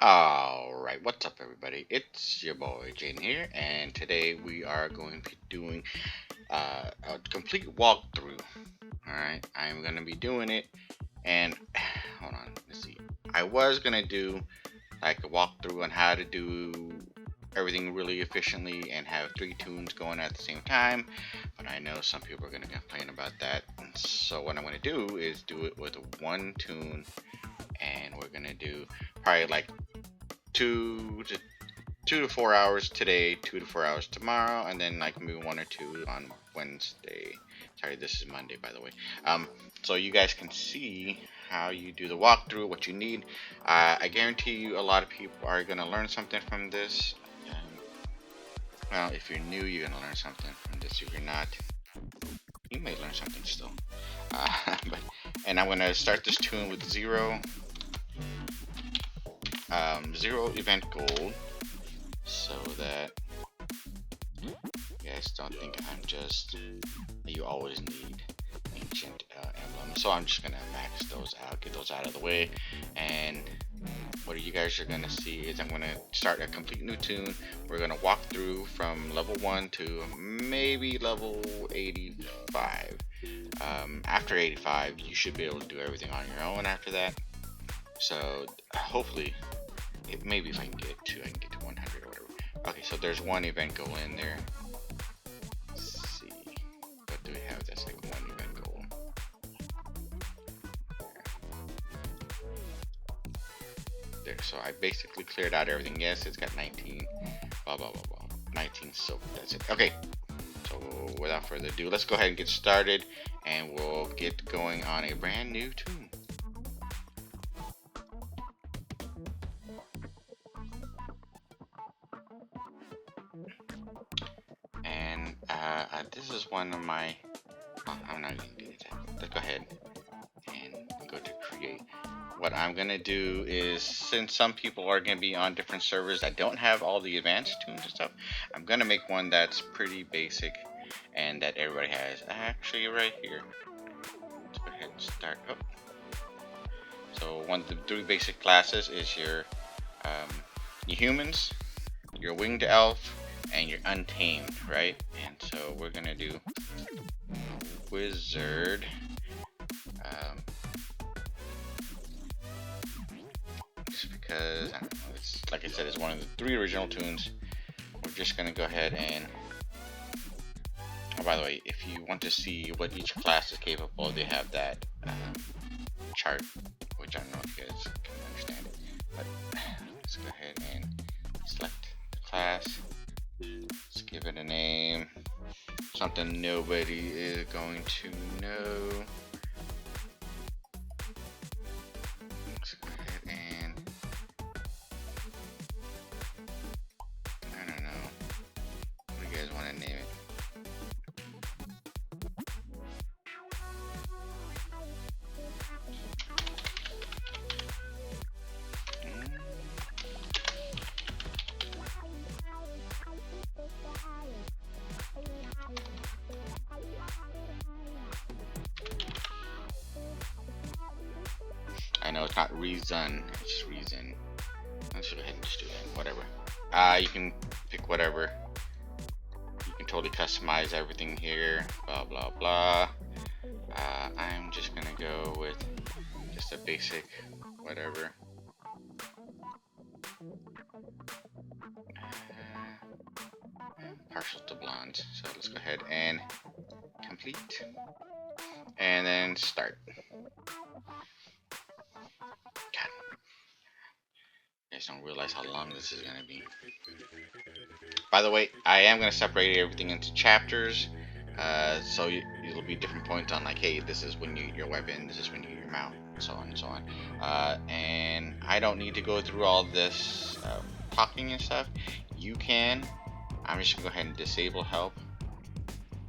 Alright, what's up everybody? It's your boy Jane here, and today we are going to be doing a complete walkthrough. Alright, I'm going to be doing it, and hold on, let's see. I was going to do like a walkthrough on how to do everything really efficiently and have 3 tunes going at the same time, but I know some people are going to complain about that. And so what I'm going to do is do it with one tune, and we're going to do probably like 2 to 4 hours today, 2 to 4 hours tomorrow, and then like maybe 1 or 2 on Wednesday. Sorry, this is Monday, by the way. So you guys can see how you do the walkthrough, what you need. I guarantee you a lot of people are gonna learn something from this. Well, if you're new, you're gonna learn something from this. If you're not, you may learn something still. And I'm gonna start this tune with zero event gold, so that you guys don't think I'm just, you always need ancient emblems. So I'm just gonna max those out, get those out of the way, and what you guys are gonna see is I'm gonna start a complete new tune. We're gonna walk through from level 1 to maybe level 85. After 85 you should be able to do everything on your own after that. So hopefully, maybe if I can get to 100 or whatever. Okay, so there's one event goal in there. Let's see, what do we have? That's like one event goal. There, so I basically cleared out everything. Yes, it's got 19, blah blah blah blah, 19. So that's it. Okay, so without further ado, let's go ahead and get started, and we'll get going on a brand new tune. And this is one of my, I'm not gonna do that. Let's go ahead and go to create. What I'm gonna do is, since some people are gonna be on different servers that don't have all the advanced tunes and stuff, I'm gonna make one that's pretty basic and that everybody has. Actually, right here. Let's go ahead and start up. So one of the 3 basic classes is your humans, your winged elf, and your untamed, right? And so we're gonna do wizard. Just because, I don't know, it's, like I said, it's one of the 3 original tunes. We're just gonna go ahead and, oh, by the way, if you want to see what each class is capable of, they have that chart, which I don't know if you guys can understand it. But let's go ahead and select the class. Let's give it a name, something nobody is going to know. Let's go ahead and, I don't know, what do you guys want to name it? I know it's not reason, it's just reason. Let's go ahead and just do that. Whatever. You can pick whatever. You can totally customize everything here. Blah blah blah. I'm just gonna go with just a basic whatever. Partial to blonde. So let's go ahead and complete, and then start. You guys don't realize how long this is going to be. By the way, I am going to separate everything into chapters, so it'll be different points on, like, hey, this is when you get your weapon, this is when you get your mount, and so on and so on. And I don't need to go through all this talking and stuff. You can. I'm just going to go ahead and disable help.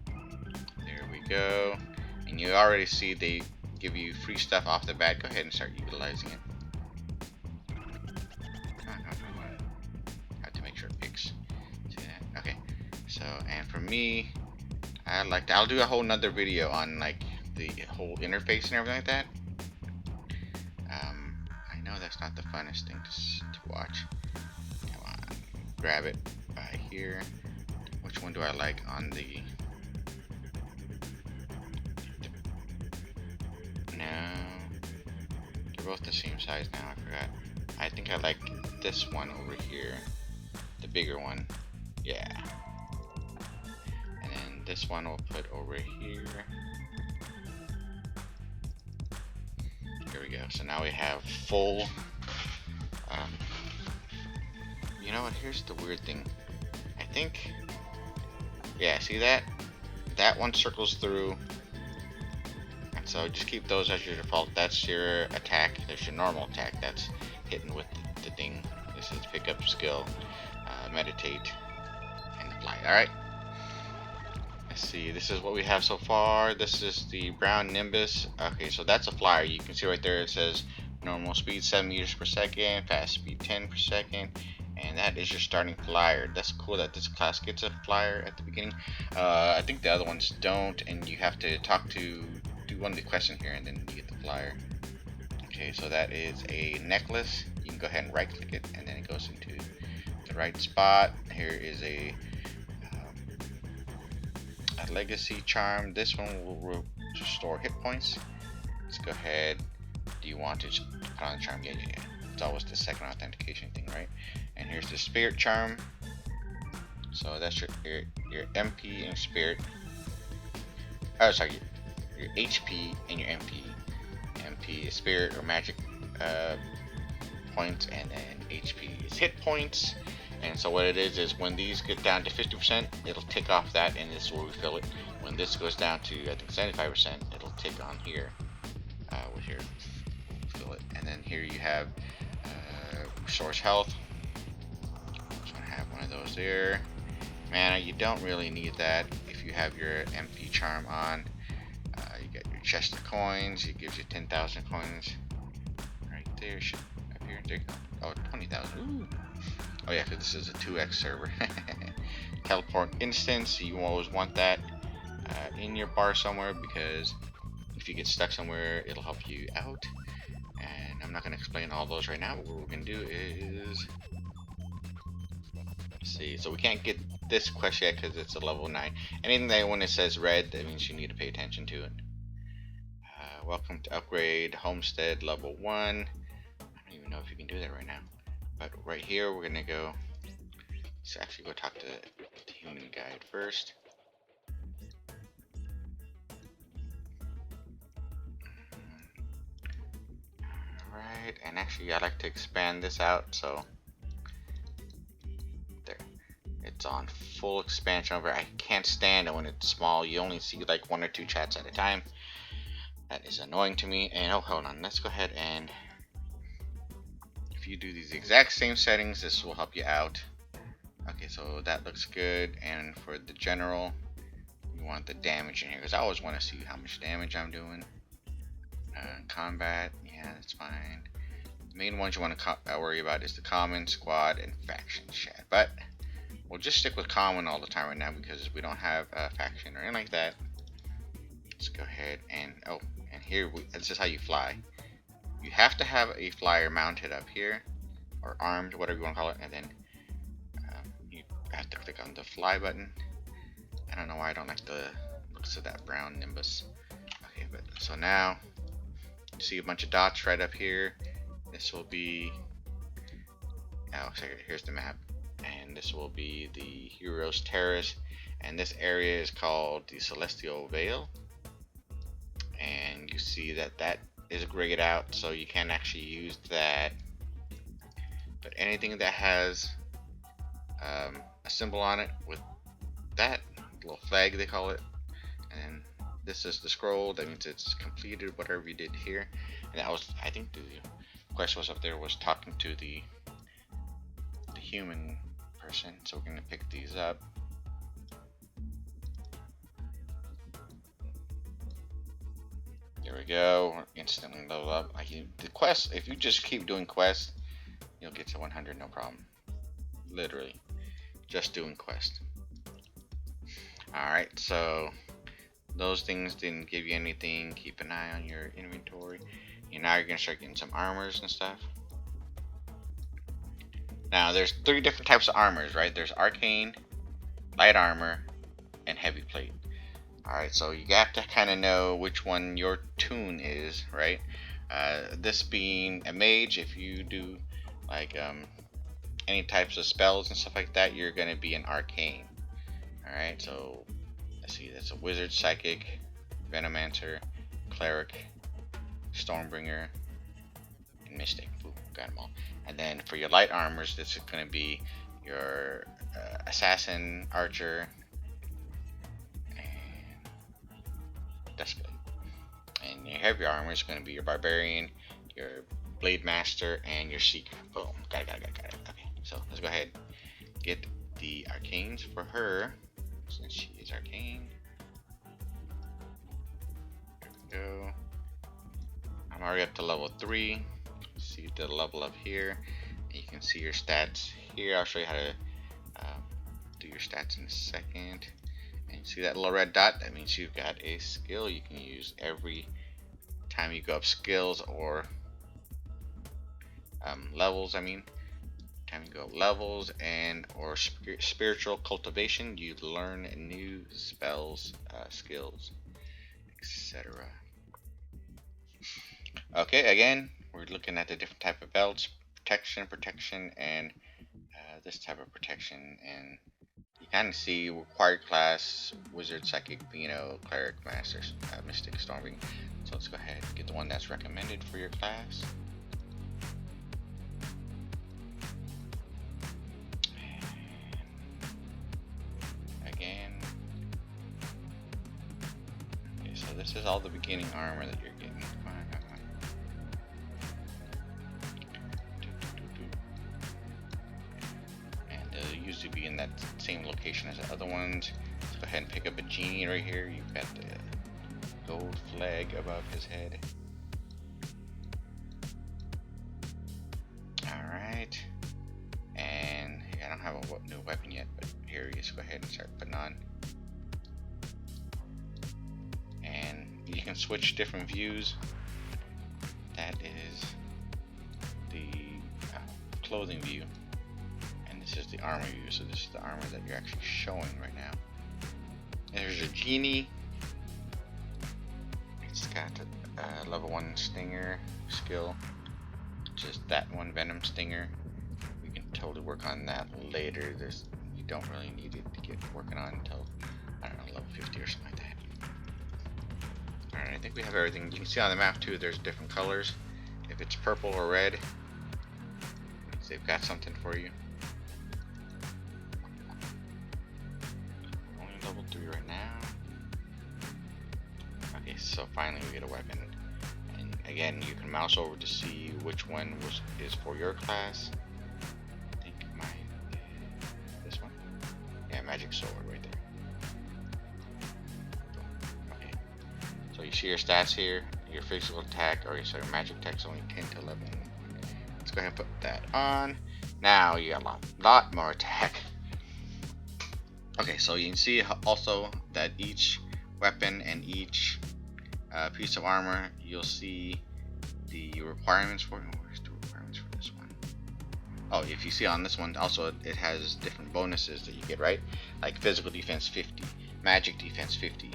There we go. And you already see they give you free stuff off the bat. Go ahead and start utilizing it. Okay, so, and for me, I'll do a whole nother video on like the whole interface and everything like that. I know that's not the funnest thing to watch. Come on, grab it by here. Which one do I like on the? No, they're both the same size now. I forgot. I think I like this one over here, the bigger one. Yeah. And then this one we'll put over here. Here we go. So now we have full. You know what? Here's the weird thing. I think. Yeah. See that? That one circles through. And so just keep those as your default. That's your attack. There's your normal attack. That's hitting with the thing. This is pick up skill, meditate, and fly. All right. Let's see. This is what we have so far. This is the brown Nimbus. Okay, so that's a flyer. You can see right there. It says normal speed 7 meters per second, fast speed 10 per second, and that is your starting flyer. That's cool that this class gets a flyer at the beginning. I think the other ones don't, and you have to do one of the questions here, and then you get the flyer. Okay, so that is a necklace. You can go ahead and right click it, and then it goes into the right spot. Here is a legacy charm. This one will restore hit points. Let's go ahead. Do you want to put on the charm? Yeah. It's always the second authentication thing, right? And here's the spirit charm. So that's your MP and spirit. Oh, sorry, your HP and your MP. MP is spirit or magic points, and then HP is hit points. And so what it is when these get down to 50%, it'll tick off that, and this will refill it. When this goes down to, I think, 75%, it'll tick on here. With here, fill it. And then here you have resource health. So I have one of those there. Mana, you don't really need that if you have your MP charm on. You get your chest of coins. It gives you 10,000 coins. Right there, up here. There you go. Oh, 20,000. Ooh. Oh yeah, because this is a 2x server. Teleport instance, you always want that in your bar somewhere, because if you get stuck somewhere, it'll help you out. And I'm not going to explain all those right now, but what we're going to do is... Let's see, so we can't get this quest yet because it's a level 9. Anything that when it says red, that means you need to pay attention to it. Welcome to upgrade homestead level 1. I don't even know if you can do that right now. But right here, we're gonna go. Let's actually go talk to the human guide first. Alright, and actually, I like to expand this out, so there. It's on full expansion over. I can't stand it when it's small. You only see like 1 or 2 chats at a time. That is annoying to me. And oh, hold on. Let's go ahead and. If you do these exact same settings, this will help you out. Okay, so that looks good. And for the general, you want the damage in here, because I always want to see how much damage I'm doing. Combat, yeah, that's fine. The main ones you want to worry about is the common, squad, and faction chat. But we'll just stick with common all the time right now, because we don't have a faction or anything like that. Let's go ahead and and here this is how you fly. You have to have a flyer mounted up here, or armed, whatever you want to call it, and then you have to click on the fly button. I don't know why I don't like the looks of that brown Nimbus. Okay, but so now you see a bunch of dots right up here. This will be, oh, sorry, here's the map, and this will be the hero's Terrace, and this area is called the Celestial Vale, and you see that is grayed out, so you can't actually use that. But anything that has a symbol on it with that little flag, they call it, and this is the scroll, that means it's completed whatever you did here. And that was, I think the quest was up there was talking to the human person, so we're going to pick these up. There we go. We're instantly level up. The quest, if you just keep doing quests, you'll get to 100 no problem. Literally, just doing quests. Alright, so those things didn't give you anything. Keep an eye on your inventory. Now you're going to start getting some armors and stuff. Now there's 3 different types of armors, right? There's arcane, light armor, and heavy plate. Alright, so you have to kind of know which one your tune is, right? This being a mage, if you do like any types of spells and stuff like that, you're going to be an arcane. Alright, so let's see, that's a wizard, psychic, venomancer, cleric, stormbringer, and mystic. Ooh, got them all. And then for your light armors, this is going to be your assassin, archer, and deathblade. And your heavy armor is going to be your barbarian, your blade master, and your seeker. Boom. Got it. Okay, so let's go ahead and get the arcanes for her, since she is arcane. There we go. I'm already up to level 3. See the level up here. And you can see your stats here. I'll show you how to do your stats in a second. And you see that little red dot? That means you've got a skill you can use every time you go up skills or levels. Time you go up levels and or spiritual cultivation, you learn new spells, skills, etc. Okay, again, we're looking at the different type of belts: protection, and this type of protection. And you kind of see required class: wizard, psychic, cleric, master, mystic, stormbringer. So let's go ahead and get the one that's recommended for your class. Again, okay, so this is all the beginning armor that you're getting. Come on. And they'll usually be in that same location as the other ones. Let's go ahead and pick up a genie right here. You've got the gold flag above his head. Alright. And I don't have a new weapon yet, but here he is. Go ahead and start putting on. And you can switch different views. That is the clothing view. And this is the armor view. So this is the armor that you're actually showing right now. There's a genie. It's got a level 1 stinger skill. Just that one venom stinger. We can totally work on that later. You don't really need it to get working on until, I don't know, level 50 or something like that. Alright, I think we have everything. You can see on the map too, there's different colors. If it's purple or red, they've got something for you. Only level 3 right now. Okay, so finally we get a weapon. And again, you can mouse over to see which one is for your class. I think mine is this one. Yeah, magic sword right there. Okay. So you see your stats here. Your physical attack or your magic attack is only 10 to 11. Let's go ahead and put that on. Now you got a lot more attack. Okay, so you can see also that each weapon and each piece of armor, you'll see the requirements for it. Where's the requirements for this one? Oh, if you see on this one, also it has different bonuses that you get, right? Like physical defense 50, magic defense 50,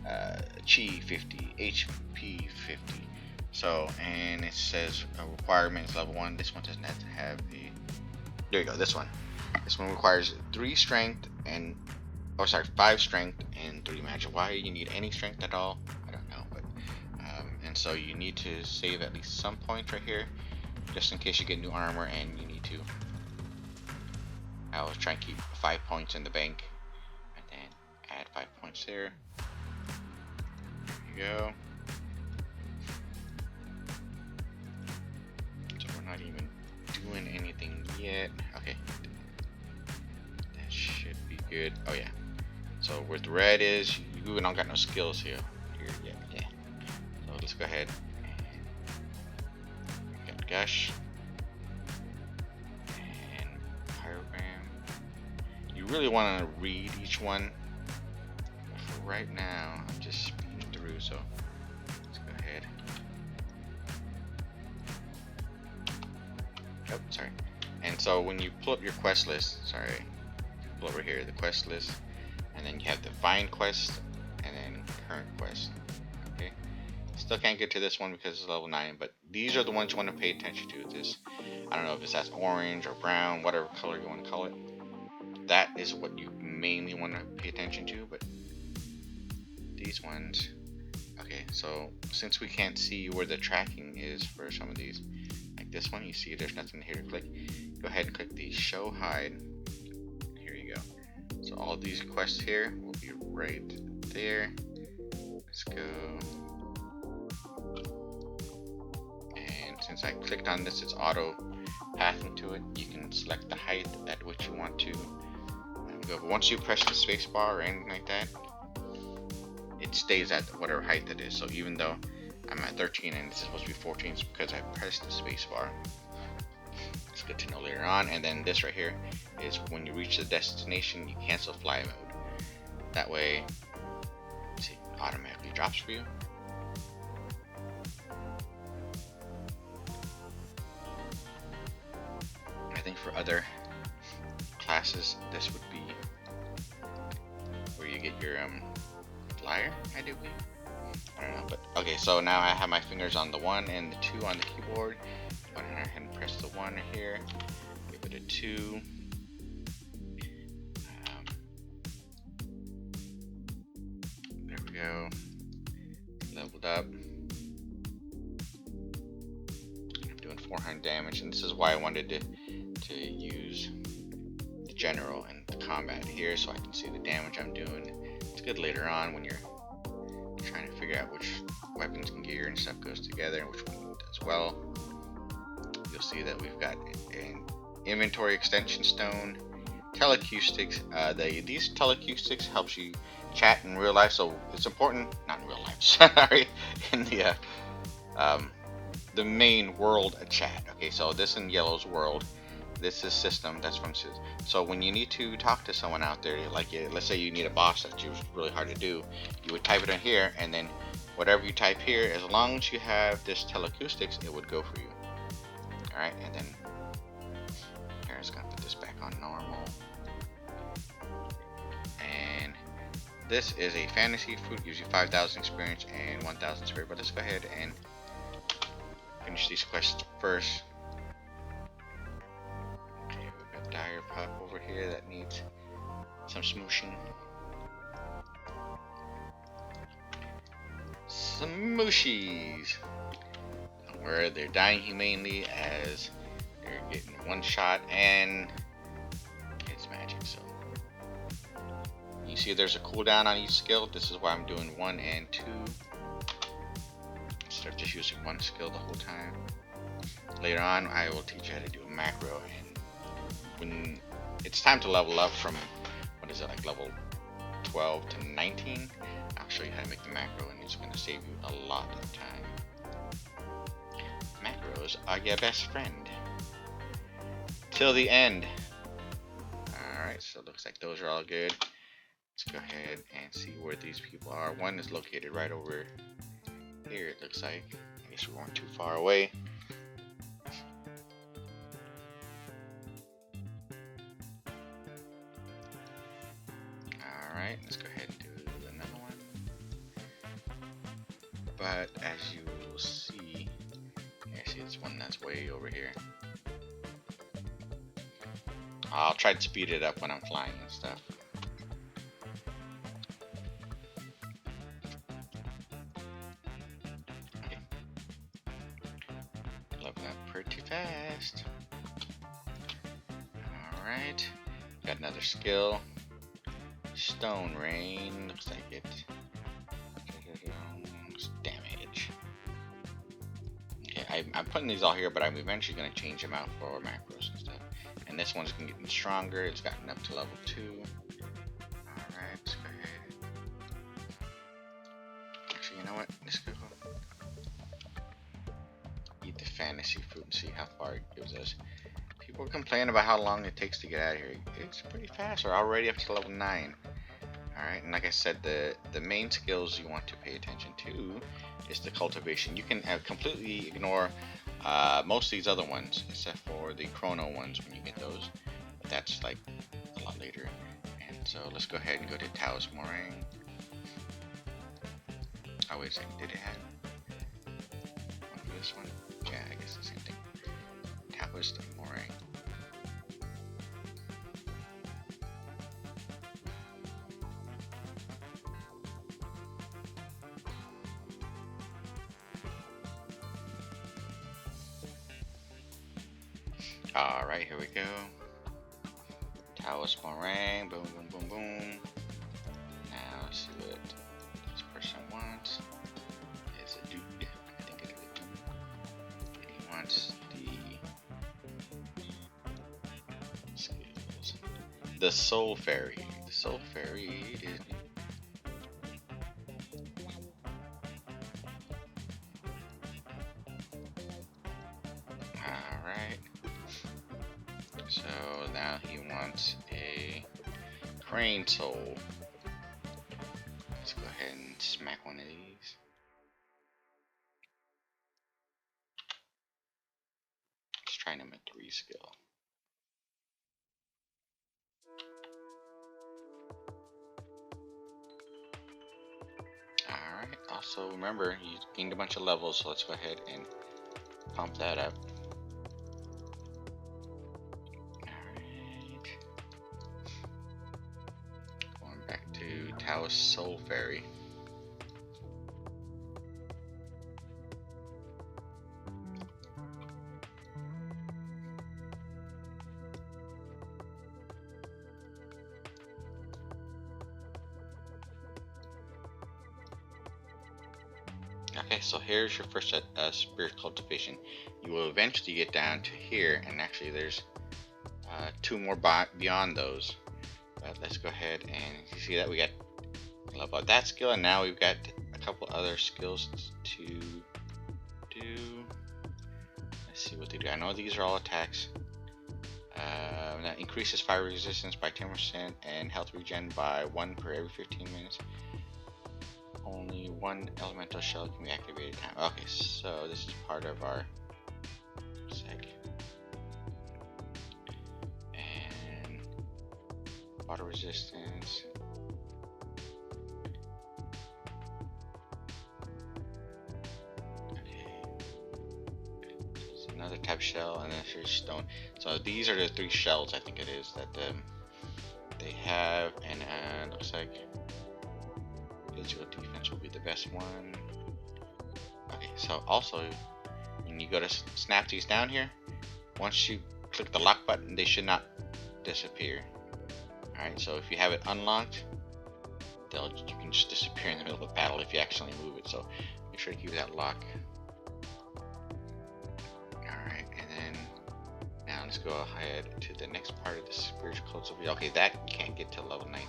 chi 50, HP 50. So, and it says requirements level 1. This one doesn't have to have a. There you go. This one requires 3 strength and, 5 strength and 3 magic. Why you need any strength at all, I don't know. But and so you need to save at least some points right here, just in case you get new armor and you need to. I was trying to keep 5 points in the bank, and then add 5 points there. There you go. So we're not even doing anything yet. Okay, that should be good. Oh yeah. So where the red is, you don't got no skills here yet. Yeah. So let's go ahead and get Gush and Pyrogram. You really want to read each one. For right now, I'm just speeding through, so let's go ahead. Oh, sorry. And so when you pull up your quest list, sorry, pull over here, the quest list, and then you have the find quest, and then current quest. Okay. Still can't get to this one because it's level 9, but these are the ones you want to pay attention to. This, I don't know if it's that's orange or brown, whatever color you want to call it. That is what you mainly want to pay attention to, but these ones. Okay, so since we can't see where the tracking is for some of these, like this one, you see there's nothing here to click. Go ahead and click the show hide. Here you go. So all these quests here will be right there. Let's go. And since I clicked on this, it's auto pathing to it. You can select the height at which you want to go. But once you press the space bar or anything like that, it stays at whatever height that is. So even though I'm at 13 and this is supposed to be 14, it's because I pressed the space bar. It's good to know later on. And then this right here is when you reach the destination, you cancel fly mode. That way, see, it automatically drops for you. I think for other classes, this would be where you get your flyer, I do believe. I don't know, but okay, so now I have my fingers on the 1 and the 2 on the keyboard. Go ahead and press the 1 here, give it a 2. There we go. Leveled up. I'm doing 400 damage, and this is why I wanted to use the general and the combat here so I can see the damage I'm doing. It's good later on when you're trying to figure out which weapons and gear and stuff goes together and which one does well. You'll see that we've got an inventory extension stone, teleacoustics. These teleacoustics helps you chat in real life, so it's important, not in real life, sorry, in the main world chat. Okay, so this in Yellow's world, this is system, that's from system. So when you need to talk to someone out there, like let's say you need a boss that's really hard to do, you would type it in here, and then whatever you type here, as long as you have this teleacoustics, it would go for you. Alright, and then here, I'm just gonna put this back on normal. And this is a fantasy food, gives you 5,000 experience and 1,000 spirit. But let's go ahead and finish these quests first. Okay, we've got Dire Pup over here that needs some smooshing. Some mooshies! Where they're dying humanely as they're getting one shot, and it's magic. So you see there's a cooldown on each skill. This is why I'm doing 1 and 2 instead of just using one skill the whole time. Later on I will teach you how to do a macro, and when it's time to level up from, what is it, like level 12 to 19, I'll show you how to make the macro, and it's going to save you a lot of time. Macros are your best friend till the end. Alright, so it looks like those are all good. Let's go ahead and see where these people are. One is located right over here, it looks like. I guess we weren't too far away. Alright, let's go ahead and do another one. But as you will see, actually it's one that's way over here. I'll try to speed it up when I'm flying and stuff. Okay. Leveling up pretty fast. Alright. Got another skill. Stone Rain. Looks like it. Damage. Okay, I'm putting these all here, but I'm eventually going to change them out for macros and stuff. And this one's getting stronger. It's gotten up to level 2. Alright, let's go ahead. Actually, you know what? Let's go eat the fantasy fruit and see how far it gives us. People complain about how long it takes to get out of here. It's pretty fast. We're already up to level 9. Alright, and like I said, the main skills you want to pay attention to is the cultivation. You can completely ignore Most of these other ones, except for the chrono ones when you get those, but that's like a lot later. And so let's go ahead and go to Taos Moraine. Oh wait a second, did it have one for this one? Yeah, I guess the same thing. Taos Moraine. Alright, here we go. Taos Moraine, boom, boom, boom, boom. Now let's see what this person wants. It's a dude. I think it's a dude. He wants the skills. The Soul Fairy. The Soul Fairy is. Alright. So now he wants a Crane Soul. Let's go ahead and smack one of these. Let's try him at 3 skill. Alright, also remember you gained a bunch of levels, so let's go ahead and pump that up. Alright. Going back to Taos Soul Fairy. Okay, so here's your first spirit cultivation. You will eventually get down to here, and actually there's 2 more beyond those. But let's go ahead and you see that we got level up that skill, and now we've got a couple other skills to do. Let's see what they do. I know these are all attacks. That increases fire resistance by 10% and health regen by 1 per every 15 minutes. Only 1 elemental shell can be activated at a time. Okay, so this is part of our sec. And water resistance. Okay. It's another type shell, and then there's stone. So these are the 3 shells, I think it is, that they have, and looks like physical defense will be the best one. Okay, so also when you go to snap these down here, once you click the lock button, they should not disappear. Alright, so if you have it unlocked, you can just disappear in the middle of a battle if you accidentally move it, so make sure to keep that lock. Alright, and then now let's go ahead to the next part of the spiritual cultivation. Okay, that you can't get to level 19.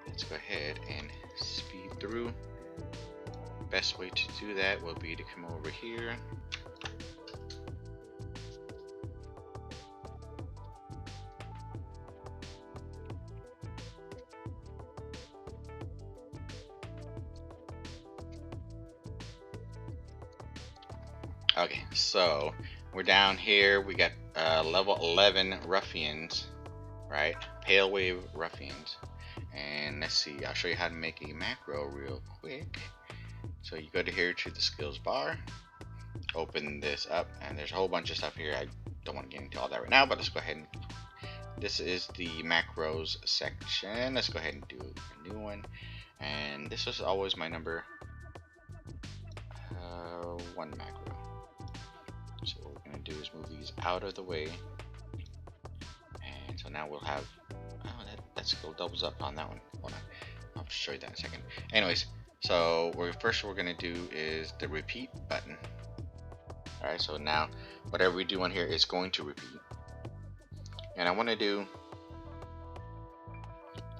Let's go ahead and speed through. Best way to do that will be to come over here. Okay, so we're down here. We got level 11 ruffians, right? Pale wave ruffians. And let's see, I'll show you how to make a macro real quick. So you go to here to the skills bar, open this up, and there's a whole bunch of stuff here. I don't want to get into all that right now, but let's go ahead and this is the macros section. Let's go ahead and do a new one, and this was always my number 1 macro. So what we're going to do is move these out of the way, and so now we'll have that skill doubles up on that one. Hold on, I'll show you that in a second. Anyways, so first we're going to do is the repeat button. Alright, so now whatever we do on here is going to repeat. And I want to do,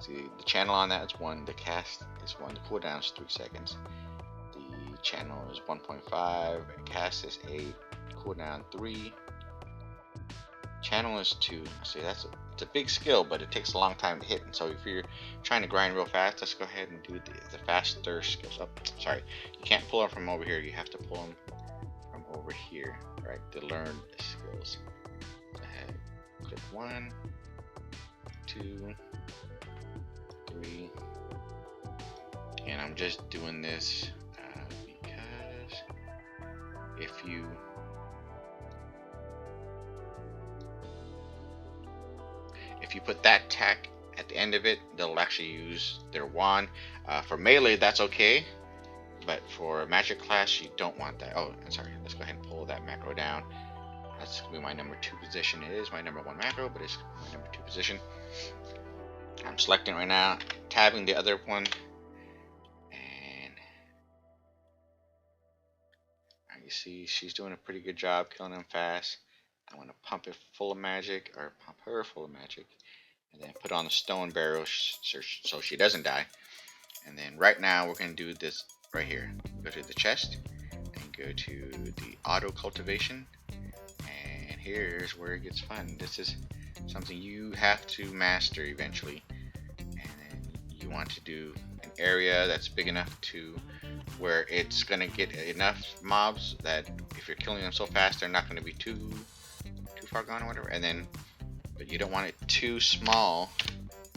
see, the channel on that is 1, the cast is 1, the cooldown is 3 seconds. The channel is 1.5, cast is 8, cooldown 3. Channel is 2. See, it's a big skill, but it takes a long time to hit. And so if you're trying to grind real fast, let's go ahead and do the faster skills. Oh, sorry, you can't pull them from over here. You have to pull them from over over here, right? To learn skills. Go ahead, click 1, 2, 3, and I'm just doing this because if you put that tack at the end of it, they'll actually use their wand. For melee, that's okay, but for magic class, you don't want that. Oh, sorry. Let's go ahead and pull that macro down. That's gonna be my number 2 position. It is my number 1 macro, but it's my number 2 position. I'm selecting right now, tabbing the other one, and you see she's doing a pretty good job killing them fast. I want to pump it full of magic, or pump her full of magic, and then put on the stone barrel so she doesn't die. And then right now we're going to do this right here. Go to the chest and go to the auto cultivation, and here's where it gets fun. This is something you have to master eventually, and then you want to do an area that's big enough to where it's going to get enough mobs that if you're killing them so fast, they're not going to be too far gone or whatever. And then, but you don't want it too small,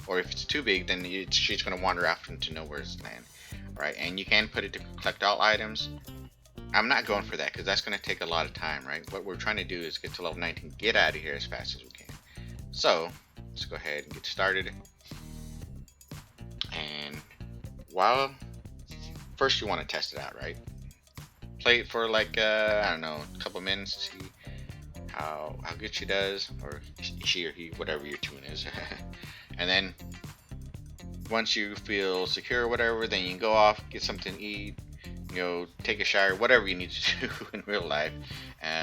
or if it's too big, then she's going to wander off into nowhere's land, right? And you can put it to collect all items. I'm not going for that because that's going to take a lot of time, right? What we're trying to do is get to level 19, get out of here as fast as we can. So let's go ahead and get started. And first you want to test it out, right? Play it for like I don't know, a couple minutes to see how good she does, or she or he, whatever your tune is. And then once you feel secure or whatever, then you can go off, get something to eat, take a shower, whatever you need to do in real life.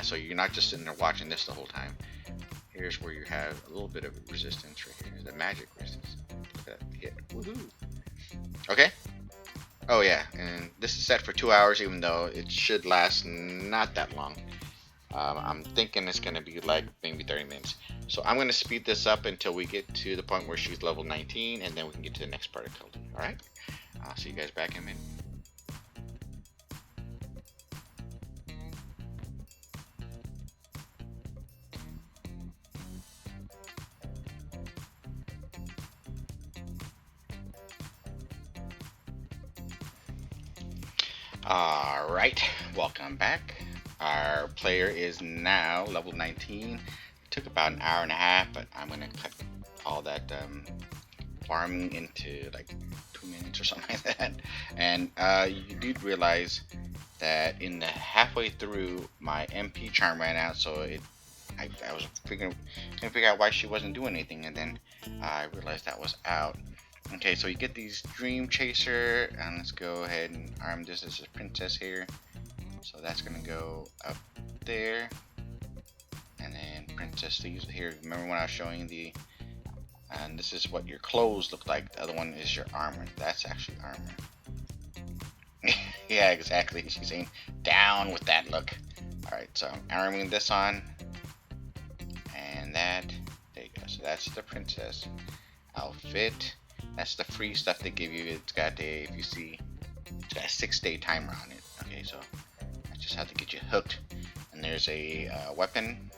So you're not just sitting there watching this the whole time. Here's where you have a little bit of resistance right here, the magic resistance. Hit. Woohoo! Okay. Oh yeah, and this is set for 2 hours, even though it should last not that long. I'm thinking it's going to be like maybe 30 minutes. So I'm going to speed this up until we get to the point where she's level 19, and then we can get to the next part of Culti. Alright? I'll see you guys back in a minute. Alright, welcome back. Our player is now level 19. It took about an hour and a half, but I'm going to cut all that farming into like 2 minutes or something like that. And you did realize that in the halfway through, my MP charm ran out, so I was trying to figure out why she wasn't doing anything, and then I realized that was out. Okay, so you get these Dream Chaser, and let's go ahead and arm this as a princess here. So that's gonna go up there, and then princess thieves here. Remember when I was showing and this is what your clothes look like. The other one is your armor. That's actually armor. Yeah, exactly. She's saying down with that look. All right, so I'm arming this on, and there you go. So that's the princess outfit. That's the free stuff they give you. It's got if you see, it's got a 6-day timer on it. Okay, so I just have to get you hooked. And there's a weapon.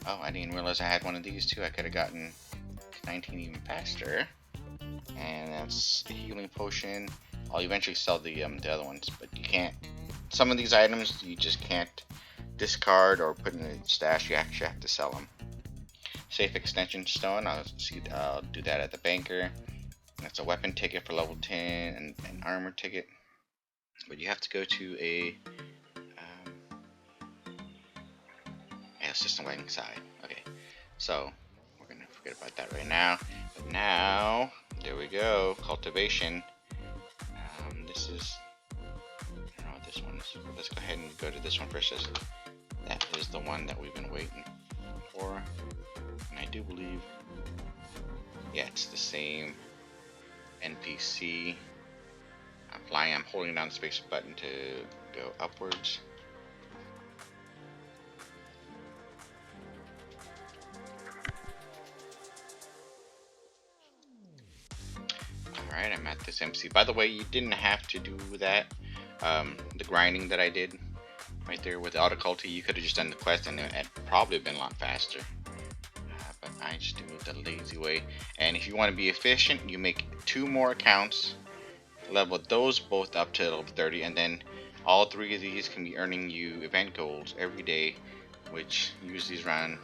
Oh, I didn't realize I had one of these too. I could have gotten 19 even faster. And that's the healing potion. I'll eventually sell the other ones, but you can't. Some of these items you just can't discard or put in the stash. You actually have to sell them. Safe extension stone. I'll do that at the banker. That's a weapon ticket for level 10 and an armor ticket. But you have to go to a system wagon side. Okay, so we're gonna forget about that right now. But now, there we go. Cultivation. This is, I don't know what this one is. Let's go ahead and go to this one first. That is the one that we've been waiting for. And I do believe, yeah, it's the same NPC. I'm holding down the space button to go upwards. Alright, I'm at this MC. By the way, you didn't have to do that, the grinding that I did. right there with the auto culti. You could have just done the quest and it probably been a lot faster. But I just do it the lazy way. And if you want to be efficient, you make 2 more accounts, level those both up to level 30, and then all 3 of these can be earning you event goals every day, which usually is around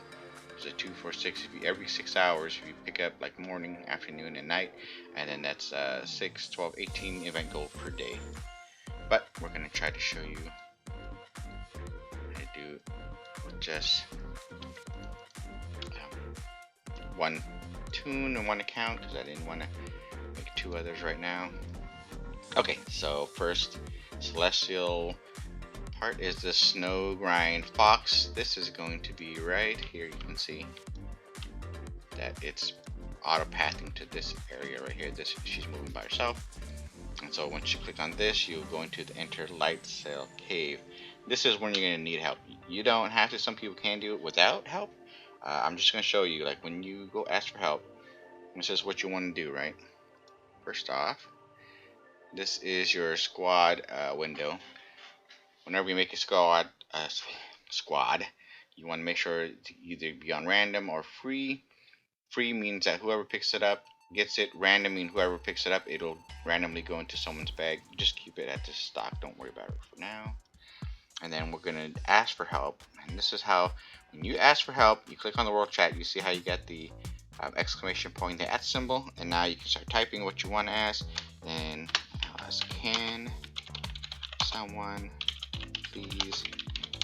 2, 4, 6. If you, every 6 hours, if you pick up like morning, afternoon, and night, and then that's 6, 12, 18 event gold per day. But we're gonna try to show you how to do with just 1 toon and 1 account, because I didn't want to make 2 others right now. Okay, so first celestial part is the snow grind fox. This is going to be right here. You can see that it's auto pathing to this area right here. This, she's moving by herself. And so once you click on this, you'll go into the enter light sail cave. This is when you're going to need help. You don't have to. Some people can do it without help. I'm just going to show you, like, when you go ask for help, this is what you want to do, right? First off, this is your squad window. Whenever you make a squad, you want to make sure to either be on random or free. Free means that whoever picks it up gets it. Random means whoever picks it up, it'll randomly go into someone's bag. Just keep it at the stock. Don't worry about it for now. And then we're going to ask for help. And this is how, when you ask for help, you click on the world chat. You see how you get the exclamation point, the @ symbol. And now you can start typing what you want to ask. And I'll ask, can someone please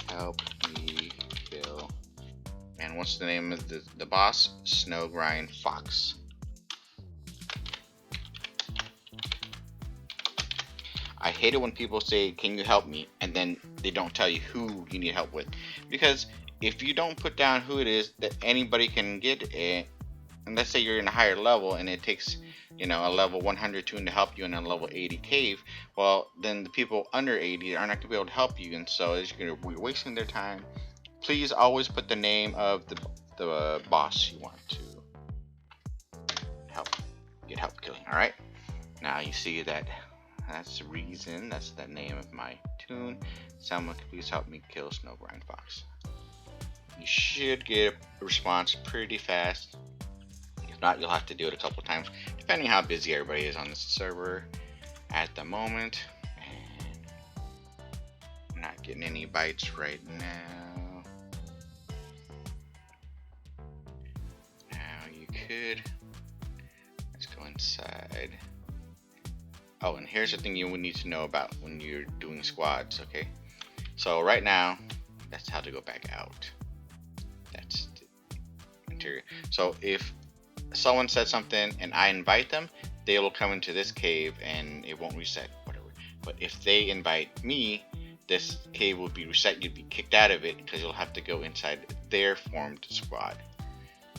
help me kill? And what's the name of the boss? Snow Grind Fox. I hate it when people say, can you help me? And then they don't tell you who you need help with. Because if you don't put down who it is, that anybody can get it. And let's say you're in a higher level and it takes, you know, a level 100 toon to help you in a level 80 cave. Well, then the people under 80 are not going to be able to help you. And so you're going to be wasting their time. Please always put the name of the boss you want to get help killing. All right. Now you see that that's the reason. That's the name of my toon. Someone can please help me kill Snow Grind Fox. You should get a response pretty fast. If not, you'll have to do it a couple times, depending how busy everybody is on this server at the moment. And I'm not getting any bites right now. Now you could. Let's go inside. Oh, and here's the thing you would need to know about when you're doing squads, okay? So right now, that's how to go back out. That's the interior. So if someone said something and I invite them, they will come into this cave and it won't reset, whatever. But if they invite me, this cave will be reset. You'd be kicked out of it because you'll have to go inside their formed squad.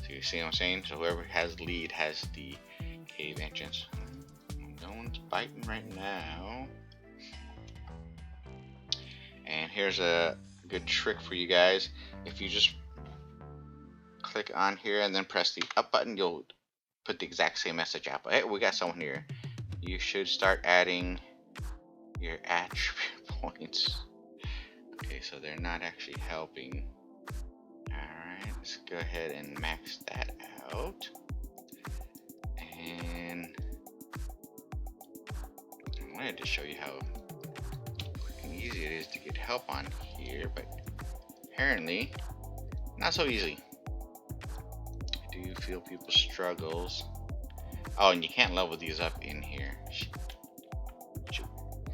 So you see what I'm saying? So whoever has lead has the cave entrance. No one's biting right now. And here's a good trick for you guys. If you just click on here and then press the up button, you'll put the exact same message out. But hey, we got someone here. You should start adding your attribute points. Okay, so they're not actually helping. Alright, let's go ahead and max that out. And I wanted to show you how quick and easy it is to get help on here, but apparently not so easy. I do feel people's struggles. Oh, and you can't level these up in here.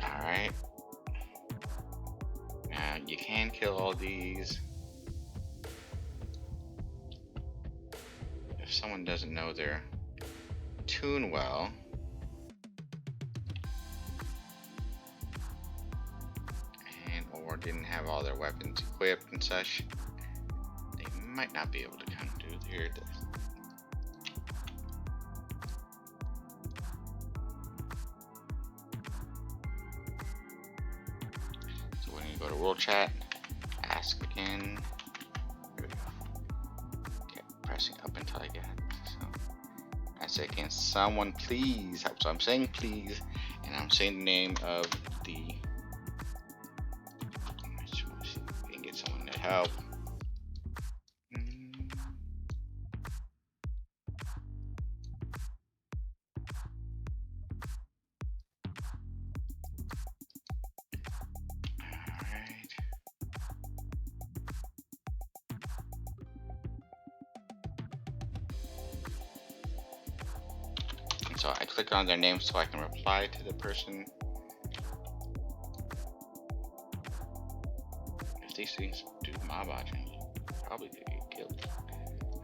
Alright. Now you can kill all these. If someone doesn't know their toon well, and or didn't have all their weapons equipped and such, they might not be able to come through here. So we're gonna go to world chat, ask again. There we go. Okay, pressing up until I get it. So I say, can someone please help? So I'm saying please, and I'm saying the name of the. help. Alright. And so I click on their name so I can reply to the person. If these things do mob watching, probably could get killed.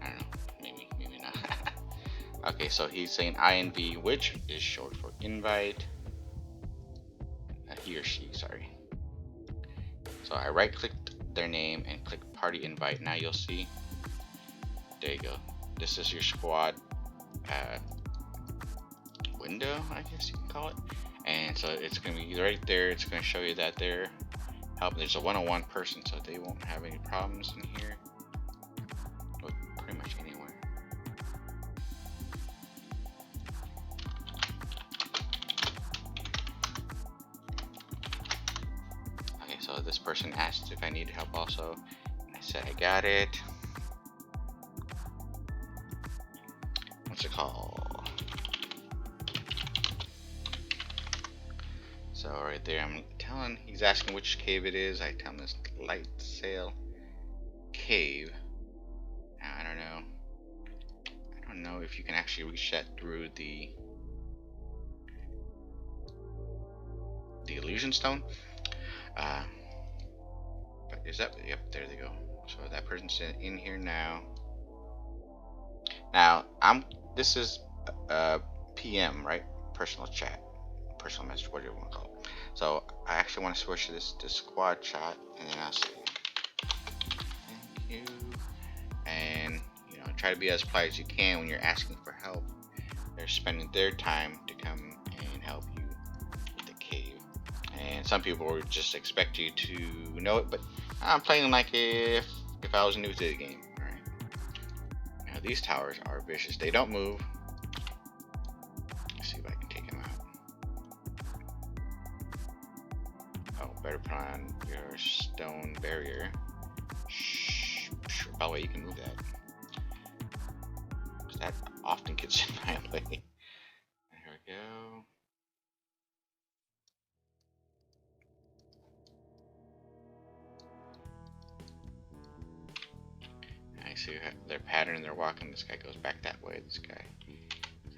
I don't know. Maybe not. Okay, so he's saying INV, which is short for invite. He or she, sorry. So I right clicked their name and click party invite. Now you'll see, there you go. This is your squad window, I guess you can call it. And so it's going to be right there. It's going to show you that they're helping. There's a one-on-one person, so they won't have any problems in here. Or pretty much anywhere. Okay, so this person asked if I needed help also. And I said I got it. What's it called? So right there, I'm telling, he's asking which cave it is. I tell him this light sail cave. Now I don't know if you can actually reach that through the illusion stone. But is that, yep, there they go. So that person's in here now. Now this is PM, right? Personal chat, personal message, whatever you want to call it. So I actually want to switch this to squad chat, and then I'll say thank you, and try to be as polite as you can when you're asking for help. They're spending their time to come and help you with the cave, and some people would just expect you to know it, but I'm playing like if I was new to the game. All right. Now these towers are vicious. They don't move. Let's see if I can take them out. Oh, better put on your stone barrier. Shh. By the way, you can move that. Because that often gets in my way. There we go. I see their pattern. They're walking. This guy goes back that way. This guy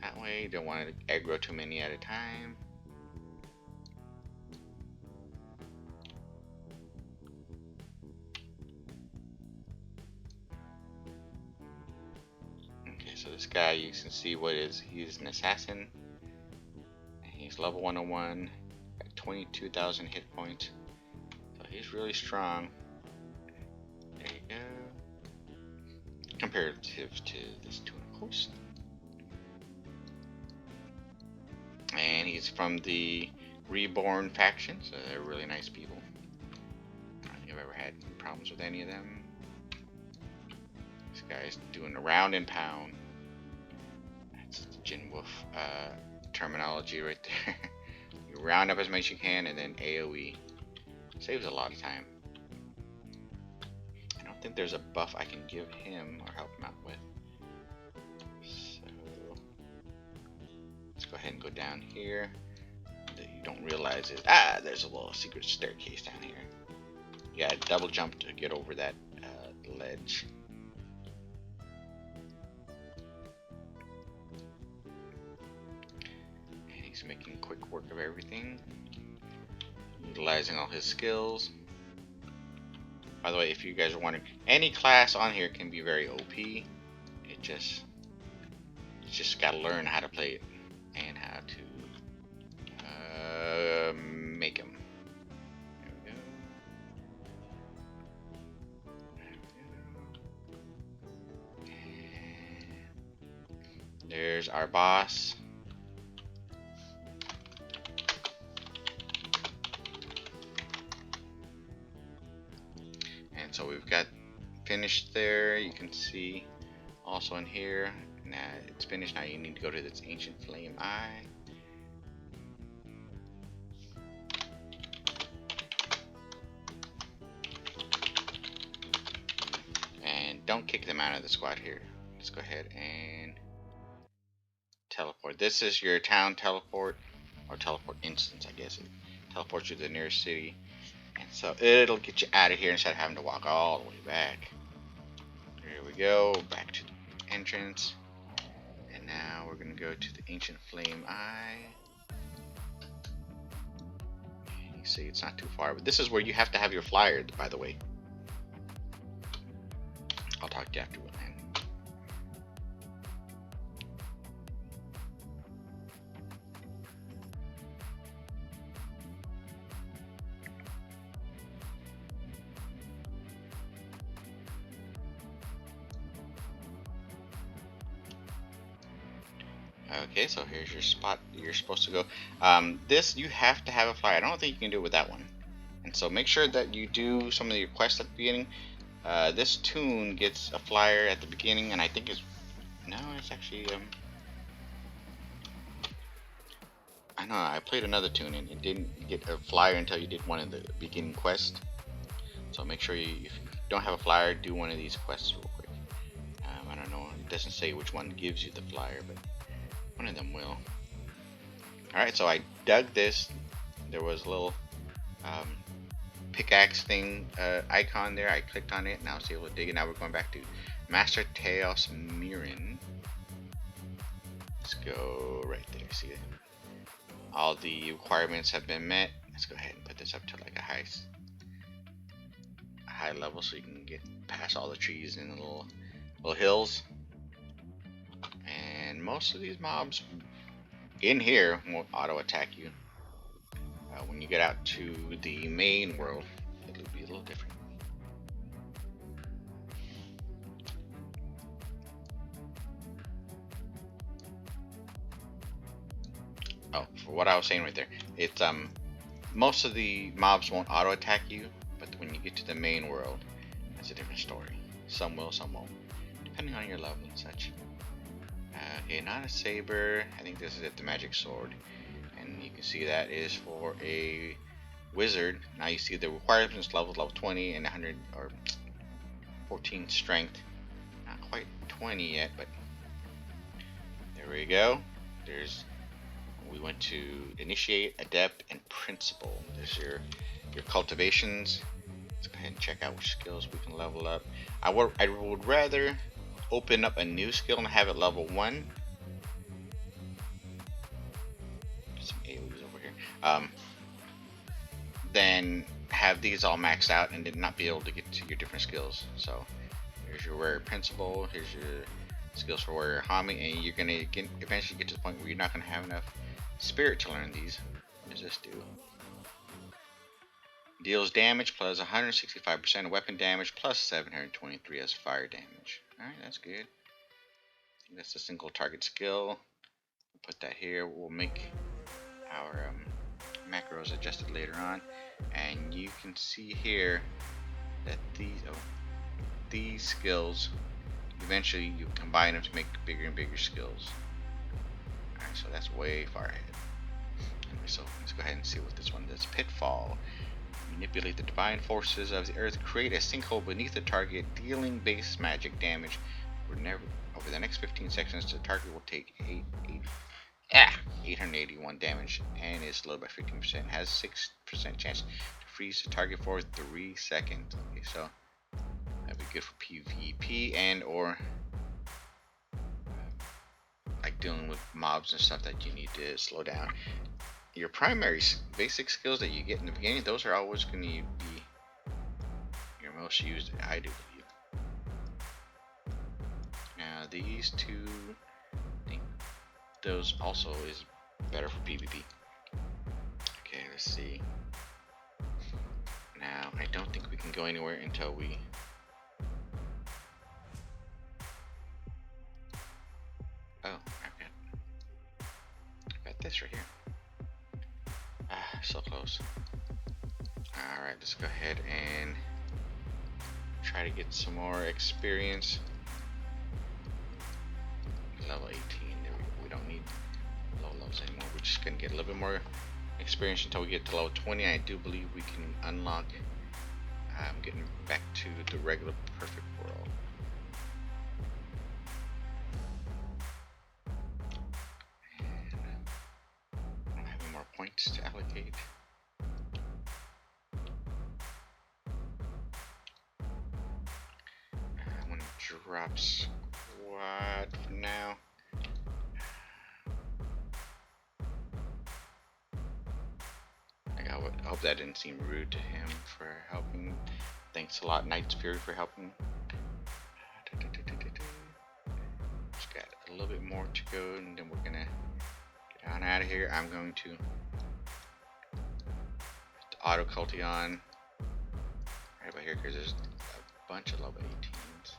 that way. Don't want to aggro too many at a time. Okay, so this guy, you can see what is, he's an assassin. He's level 101 at 22,000 hit points. So he's really strong. There you go. Comparative to this two, of course. And he's from the Reborn faction, so they're really nice people. I don't think I've ever had any problems with any of them. This guy's doing a round and pound. That's the Jinwolfe terminology right there. You round up as much as you can, and then AoE. Saves a lot of time. I don't think there's a buff I can give him or help him out with. So let's go ahead and go down here. That you don't realize is, there's a little secret staircase down here. You gotta double jump to get over that ledge. And he's making quick work of everything, utilizing all his skills. By the way, if you guys are wondering, any class on here can be very OP. You just gotta learn how to play it and how to make them. There we go. And there's our boss. And so we've got finished there. You can see also in here. Now it's finished. Now you need to go to this ancient flame eye. don't kick them out of the squad here. Let's go ahead and teleport. This is your town teleport, or teleport instance, I guess. It teleports you to the nearest city, and so it'll get you out of here instead of having to walk all the way back. Here we go, back to the entrance, and now we're gonna go to the ancient flame eye. And you see it's not too far, but this is where you have to have your flyer, by the way. I'll talk to you after we land. Okay, so here's your spot you're supposed to go. This, you have to have a flyer. I don't think you can do it with that one. And so make sure that you do some of your quests at the beginning. This tune gets a flyer at the beginning, and I think it's... No, it's actually... I know, I played another tune, and it didn't get a flyer until you did one of the beginning quests. So make sure you, if you don't have a flyer, do one of these quests real quick. I don't know, it doesn't say which one gives you the flyer, but one of them will. Alright, so I dug this. There was a little pickaxe thing icon there. I clicked on it and I was able to dig it. Now we're going back to Master Teos Mirin. Let's go right there. See it? All the requirements have been met. Let's go ahead and put this up to like a high level so you can get past all the trees and the little hills. And most of these mobs in here won't auto attack you. When you get out to the main world, it'll be a little different. Oh, for what I was saying right there, it's most of the mobs won't auto attack you, but when you get to the main world, that's a different story. Some will, some won't, depending on your level and such. Okay, not a saber. I think this is the magic sword, and you can see that is for a wizard. Now you see the requirements level 20 and 100 or 14 strength. Not quite 20 yet, but there we go. We went to initiate, adept, and principal. There's your cultivations. Let's go ahead and check out which skills we can level up. I would rather open up a new skill and have it level 1. Some AoEs over here. Then have these all maxed out and then not be able to get to your different skills. So here's your warrior principal, here's your skills for warrior Hami, and you're gonna eventually get to the point where you're not gonna have enough spirit to learn these. What does this do? Deals damage plus 165% weapon damage plus 723 as fire damage. Alright, that's good. I think that's a single target skill. We'll put that here. We'll make our macros adjusted later on. And you can see here that these skills, eventually you combine them to make bigger and bigger skills. Alright, so that's way far ahead. Anyway, so let's go ahead and see what this one does. Pitfall. Manipulate the divine forces of the earth, create a sinkhole beneath the target, dealing base magic damage. Over the next 15 seconds, the target will take 881 damage and is slowed by 15%. Has 6% chance to freeze the target for 3 seconds. Okay, so that'd be good for PvP and or like dealing with mobs and stuff that you need to slow down. Your primary basic skills that you get in the beginning, those are always going to be your most used, I do believe. Now these two, I think those also is better for PvP. Okay, let's see. Now I don't think we can go anywhere until we... Oh, I've got this right here. So close. Alright, let's go ahead and try to get some more experience. Level 18, we don't need low levels anymore. We're just gonna get a little bit more experience until we get to level 20. I do believe we can unlock getting back to the regular perfect world. points to allocate. I'm gonna drop squad for now. I hope that didn't seem rude to him for helping. Thanks a lot, Night Spirit, for helping. Just got a little bit more to go, and then we're gonna get on out of here. I'm going to put the auto culti on right about here because there's a bunch of level 18s.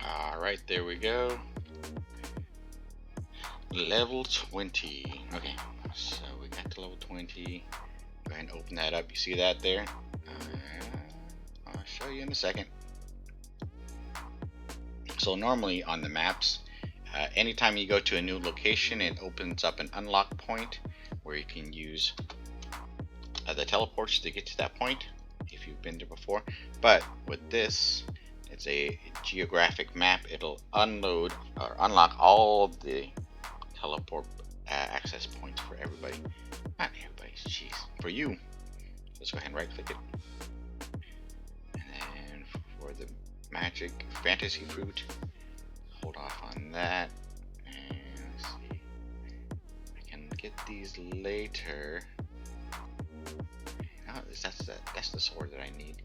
Alright, there we go. Level 20. Okay, so we got to level 20. Go ahead and open that up. You see that there? I'll show you in a second. So normally on the maps, anytime you go to a new location, it opens up an unlock point where you can use the teleports to get to that point if you've been there before. But with this, it's a geographic map. It'll unload or unlock all the teleport access points for everybody. Not everybody, jeez, for you. Let's go ahead and right click it. And then for the magic fantasy fruit, hold off on that. And let's see. I can get these later. Oh, that's the sword that I need.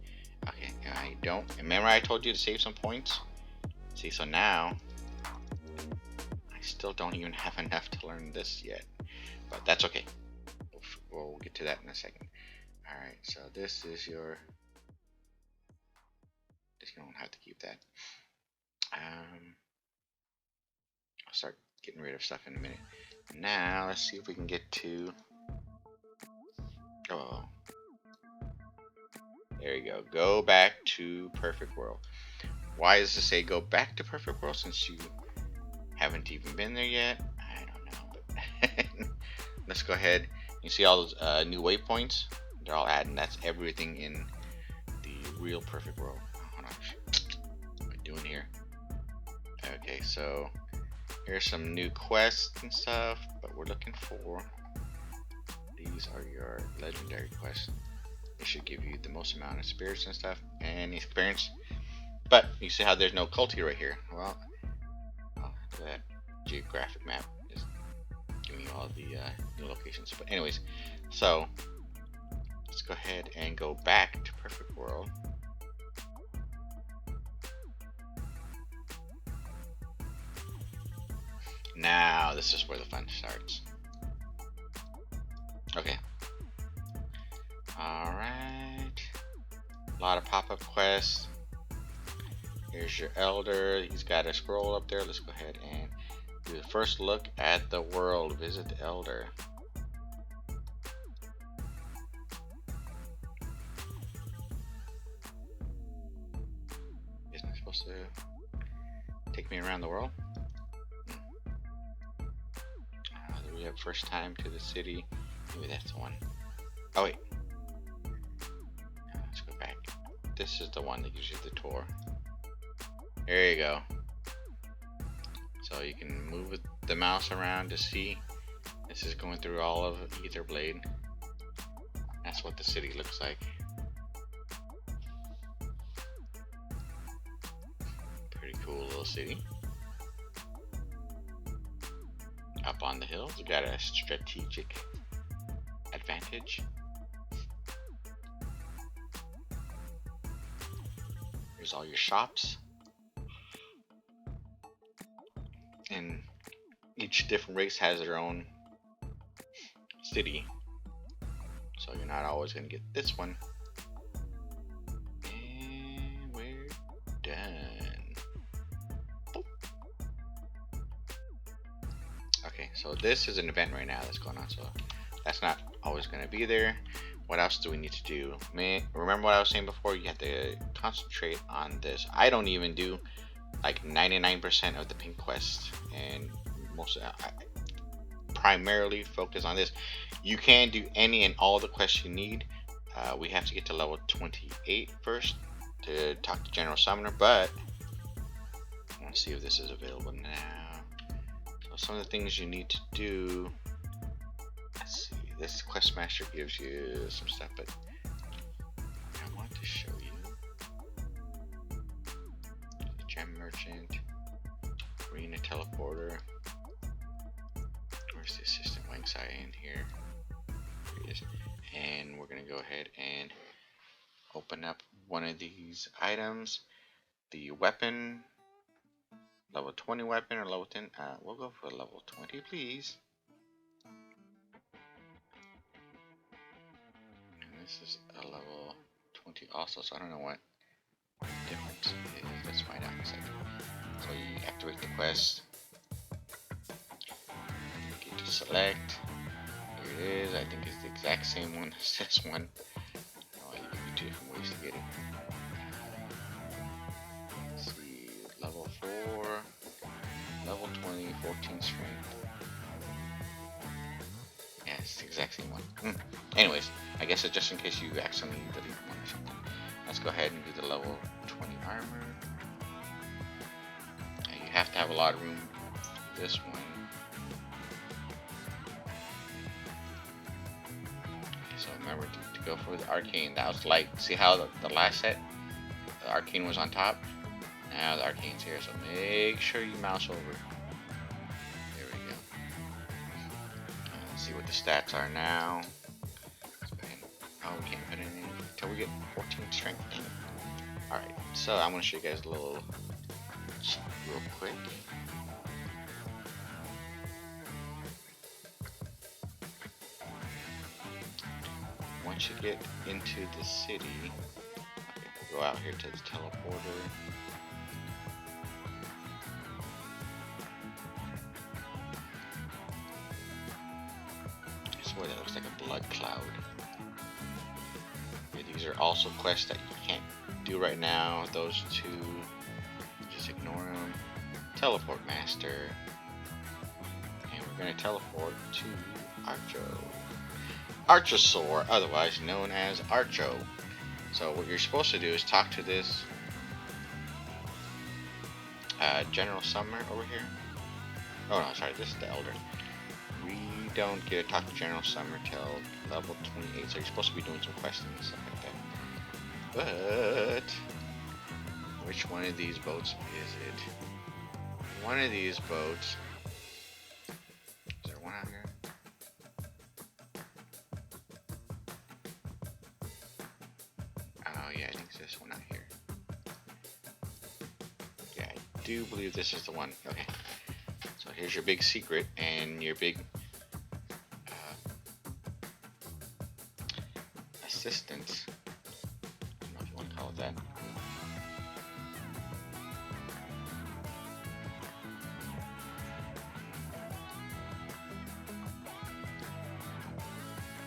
Okay, I don't. Remember I told you to save some points? See, so now I still don't even have enough to learn this yet. But that's okay. We'll get to that in a second. Alright, so this is your... You don't have to keep that. I'll start getting rid of stuff in a minute. Now let's see if we can get to. Oh, there you go. Go back to Perfect World. Why does it say go back to Perfect World since you haven't even been there yet? I don't know. But let's go ahead. You see all those new waypoints? They're all adding. That's everything in the real Perfect World. Hold on. What am I doing here? Okay, so here's some new quests and stuff, but we're looking for. These are your legendary quests. They should give you the most amount of spirits and stuff and experience. But you see how there's no Culti right here. Well, that geographic map is giving you all the new locations. But anyways, so let's go ahead and go back to Perfect World. Now this is where the fun starts. Okay. Alright. A lot of pop-up quests. Here's your elder. He's got a scroll up there. Let's go ahead and do the first look at the world. Visit the elder. Isn't it supposed to take me around the world? We have first time to the city. Maybe that's the one. Oh wait. Let's go back. This is the one that gives you the tour. There you go. So you can move the mouse around to see. This is going through all of Etherblade. That's what the city looks like. Pretty cool little city. Up on the hills, you got a strategic advantage. Here's all your shops. And each different race has their own city. So you're not always going to get this one. And we're done. Boop. Okay, so this is an event right now that's going on. So that's not always going to be there. What else do we need to do? Remember what I was saying before? You have to concentrate on this. I don't even do like 99% of the pink quest, and most I primarily focus on this. You can do any and all the quests you need. We have to get to level 28 first to talk to General Summoner, but let's see if this is available now. So some of the things you need to do. Let's see. This quest master gives you some stuff, but I want to show you. Gem Merchant, Arena Teleporter. Where's the Assistant Wing side in here? Here it is. And we're going to go ahead and open up one of these items. The weapon, level 20 weapon or level 10. We'll go for level 20, please. And this is a level 20 also, so I don't know what difference is. Let's find out in a second. So you activate the quest. Get to select. Here it is. I think it's the exact same one as this one. Oh, you can do two different ways to get it. Let's see. Level 4. Level 20. 14 strength. Yeah, it's the exact same one. Anyways, I guess it's just in case you accidentally delete one or something. Let's go ahead and do the level 20 armor. You have to have a lot of room for this one. Okay, so remember to go for the arcane. That was like, see how the last set, the arcane was on top? Now the arcane's here, so make sure you mouse over. There we go. Let's see what the stats are now. Oh, we can't put it in until we get 14 strength. Alright, so I'm going to show you guys a little real quick. Once you get into the city, okay, we'll go out here to the teleporter. Boy, that looks like a blood cloud. Okay, these are also quests that you can't do right now. Those two, just ignore them. Teleport Master. And we're going to teleport to Archosaur, otherwise known as Archo. So what you're supposed to do is talk to this General Summer over here. Oh no, sorry, this is the Elder. We don't get to talk to General Summer till level 28, so you're supposed to be doing some questing and stuff like that. But which one of these boats is it? One of these boats. Is there one out here? Oh yeah, I think it's this one out here. Yeah, I do believe this is the one. Okay. So here's your big secret and your big assistance. I don't know if you want to call it that.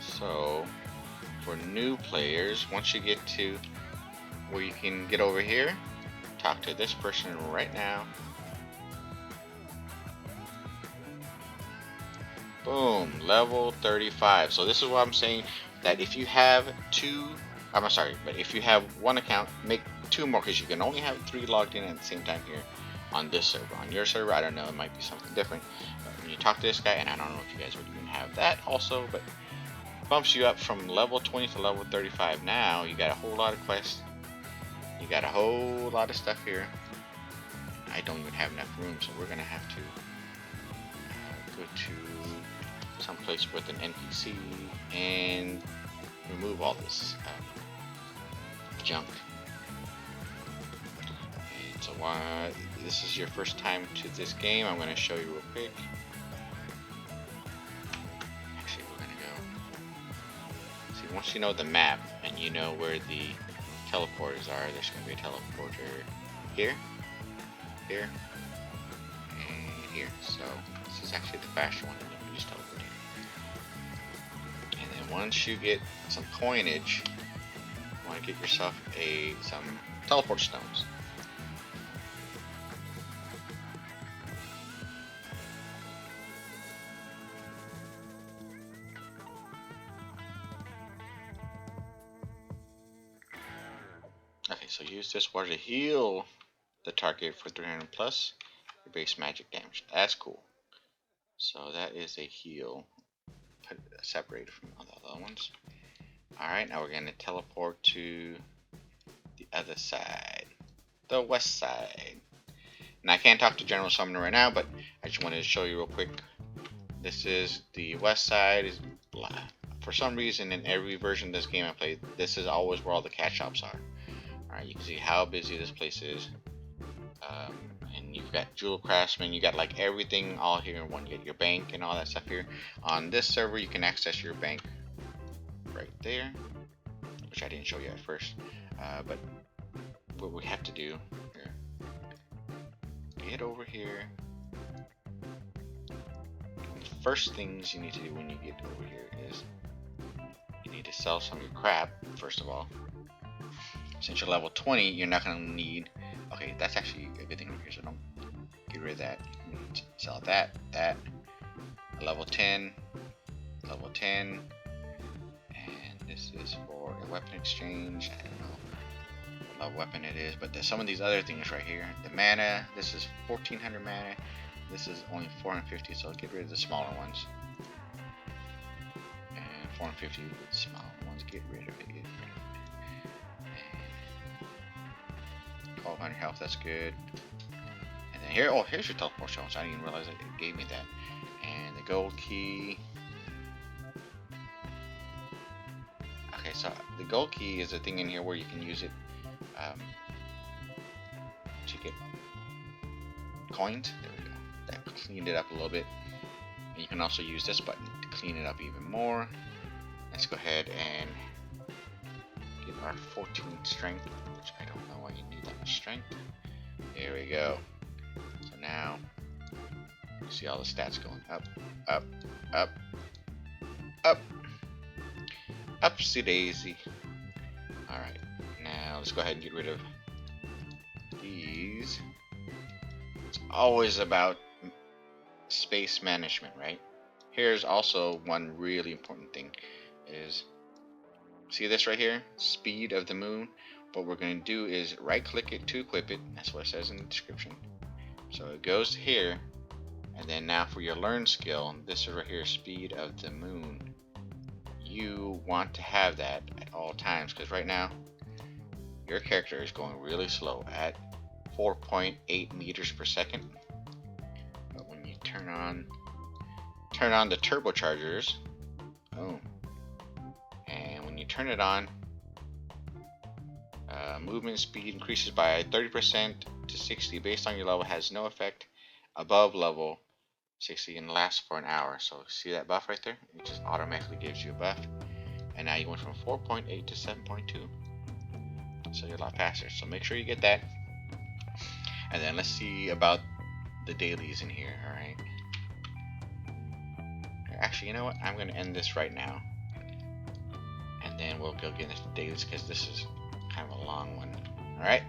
So for new players, once you get to where you can get over here, talk to this person right now. Boom, level 35. So this is what I'm saying, that if you have but if you have one account, make two more, because you can only have 3 logged in at the same time here on this server. On your server, I don't know, it might be something different. But when you talk to this guy, and I don't know if you guys would even have that also, but bumps you up from level 20 to level 35. Now you got a whole lot of quests. You got a whole lot of stuff here. I don't even have enough room, so we're gonna have to go to some place with an NPC and remove all this junk. And so while this is your first time to this game, I'm going to show you real quick. Actually, we're going to go. See, once you know the map and you know where the teleporters are, there's going to be a teleporter here, here, and here. So this is actually the faster one. Use teleporting. And then once you get some coinage, you want to get yourself some teleport stones. Okay, so use this water to heal the target for 300 plus your base magic damage. That's cool. So that is a heal, separated from all the other ones. Alright, now we're going to teleport to the other side, the west side. And I can't talk to General Summoner right now, but I just wanted to show you real quick. This is the west side. For some reason, in every version of this game I played, this is always where all the cat shops are. Alright, you can see how busy this place is. And you've got Jewel Craftsman, you got like everything all here in one. You get your bank and all that stuff here. On this server, you can access your bank right there, which I didn't show you at first. But what we have to do here, get over here. The first things you need to do when you get over here is you need to sell some of your crap, first of all. Since you're level 20, you're not going to need... Okay, that's actually a good thing over here, so don't get rid of that. You need to sell that, level 10, and this is for a weapon exchange. I don't know what weapon it is, but there's some of these other things right here. The mana, this is 1400 mana, this is only 450, so get rid of the smaller ones. And 450 with the smaller ones, get rid of it. 1200 health, that's good. And then here, oh, here's your teleport stones. I didn't even realize it gave me that. And the gold key. Okay, so the gold key is a thing in here where you can use it to get coins. There we go. That cleaned it up a little bit. And you can also use this button to clean it up even more. Let's go ahead and get our 14 strength, which I don't know why you need that much strength. There we go. So now you see all the stats going up, up, up, up. Upsy daisy. Alright, now let's go ahead and get rid of these. It's always about space management, right? Here's also one really important thing is, see this right here? Speed of the moon. What we're going to do is right click it to equip it. That's what it says in the description. So it goes to here, and then now for your learn skill, this is right here, speed of the moon. You want to have that at all times, because right now your character is going really slow at 4.8 meters per second. But when you turn on the turbochargers, oh, and when you turn it on, movement speed increases by 30% to 60 based on your level, has no effect above level 60 and lasts for an hour. So see that buff right there? It just automatically gives you a buff. And now you went from 4.8 to 7.2. So you're a lot faster. So make sure you get that. And then let's see about the dailies in here, alright? Actually, you know what? I'm going to end this right now. And then we'll go get into the dailies, because this is kind of a long one. Alright?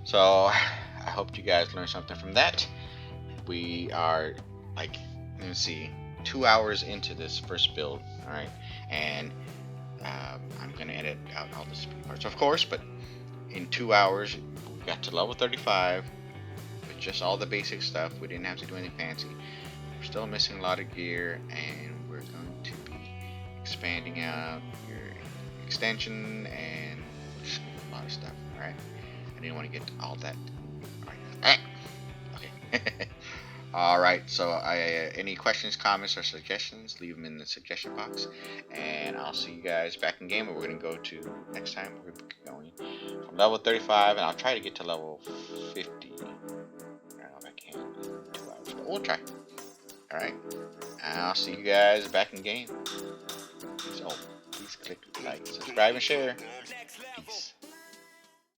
So, I hope you guys learned something from that. We are, like, let's see, 2 hours into this first build, alright? And I'm going to edit out all the speed parts, of course, but in 2 hours, we got to level 35 with just all the basic stuff. We didn't have to do anything fancy. We're still missing a lot of gear, and we're going to be expanding out your extension and just a lot of stuff, alright? I didn't want to get all that. Alright. Okay. Alright, so any questions, comments, or suggestions, leave them in the suggestion box. And I'll see you guys back in game. We're going to go to, next time, we're going from level 35, and I'll try to get to level 50. I don't know if I can in 2 hours, but we'll try. Alright, and I'll see you guys back in game. So, please click like, subscribe, and share. Peace.